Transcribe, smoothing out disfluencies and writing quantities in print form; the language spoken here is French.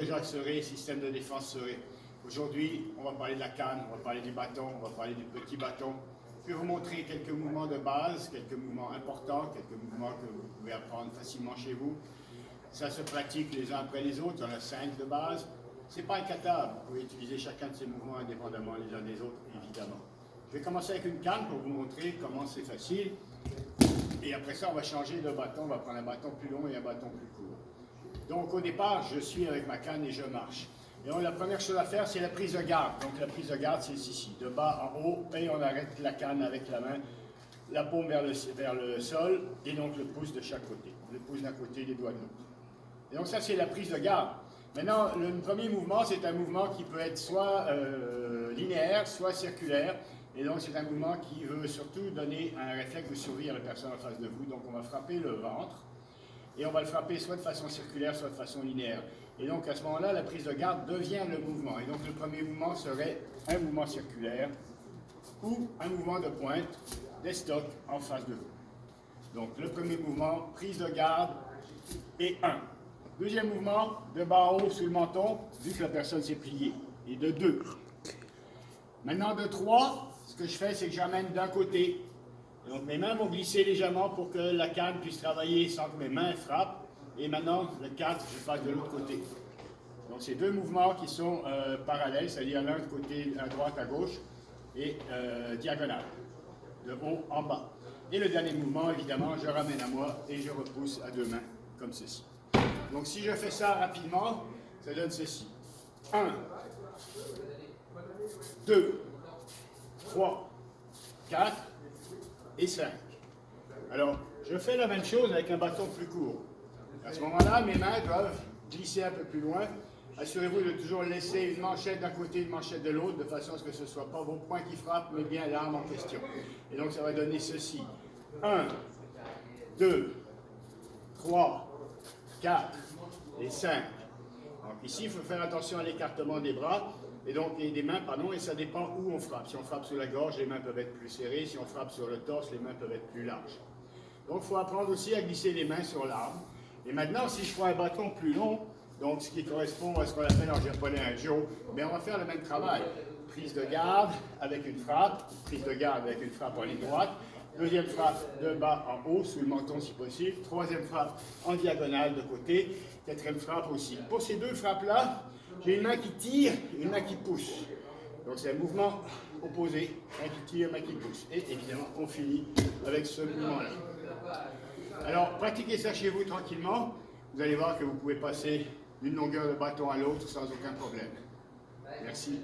Jacques Serré, système de défense Serré. Aujourd'hui, on va parler de la canne, on va parler du bâton, on va parler du petit bâton. Je vais vous montrer quelques mouvements de base, quelques mouvements importants, quelques mouvements que vous pouvez apprendre facilement chez vous. Ça se pratique les uns après les autres, il y en a 5 de base. Ce n'est pas un kata, vous pouvez utiliser chacun de ces mouvements indépendamment les uns des autres, évidemment. Je vais commencer avec une canne pour vous montrer comment c'est facile. Et après ça, on va changer de bâton, on va prendre un bâton plus long et un bâton plus court. Donc au départ, je suis avec ma canne et je marche. Et donc, la première chose à faire, c'est la prise de garde. Donc la prise de garde, c'est ici, de bas en haut, et on arrête la canne avec la main, la paume vers le sol, et donc le pouce de chaque côté. Le pouce d'un côté, les doigts de l'autre. Et donc ça, c'est la prise de garde. Maintenant, le premier mouvement, c'est un mouvement qui peut être soit linéaire, soit circulaire. Et donc c'est un mouvement qui veut surtout donner un réflexe de survie à la personne en face de vous. Donc on va frapper le ventre. Et on va le frapper soit de façon circulaire, soit de façon linéaire. Et donc à ce moment-là, la prise de garde devient le mouvement. Et donc le premier mouvement serait un mouvement circulaire ou un mouvement de pointe des stocks en face de vous. Donc le premier mouvement, prise de garde et 1. Deuxième mouvement, de bas en haut sous le menton, vu que la personne s'est pliée. Et de 2. Maintenant de 3, ce que je fais, c'est que j'amène d'un côté. Donc mes mains vont glisser légèrement pour que la canne puisse travailler sans que mes mains frappent. Et maintenant, le 4, je passe de l'autre côté. Donc c'est deux mouvements qui sont parallèles, c'est-à-dire l'un de côté à droite, à gauche, et diagonale, de haut en bas. Et le dernier mouvement, évidemment, je ramène à moi et je repousse à deux mains, comme ceci. Donc si je fais ça rapidement, ça donne ceci. 1, 2, 3, 4, et 5. Alors, je fais la même chose avec un bâton plus court. À ce moment-là, mes mains doivent glisser un peu plus loin. Assurez-vous de toujours laisser une manchette d'un côté et une manchette de l'autre, de façon à ce que ce ne soit pas vos poings qui frappent, mais bien l'arme en question. Et donc, ça va donner ceci. 1, 2, 3, 4 et 5. Donc ici, il faut faire attention à l'écartement des bras. Et donc, des mains, pardon, et ça dépend où on frappe. Si on frappe sur la gorge, les mains peuvent être plus serrées. Si on frappe sur le torse, les mains peuvent être plus larges. Donc, il faut apprendre aussi à glisser les mains sur l'arme. Et maintenant, si je prends un bâton plus long, donc ce qui correspond à ce qu'on appelle en japonais un jo, mais on va faire le même travail. Prise de garde avec une frappe, prise de garde avec une frappe en ligne droite, deuxième frappe de bas en haut, sous le menton si possible, troisième frappe en diagonale de côté, quatrième frappe aussi. Pour ces deux frappes-là, j'ai une main qui tire et une main qui pousse. Donc c'est un mouvement opposé, main qui tire, main qui pousse. Et évidemment, on finit avec ce mouvement-là. Alors, pratiquez ça chez vous tranquillement. Vous allez voir que vous pouvez passer d'une longueur de bâton à l'autre sans aucun problème. Merci.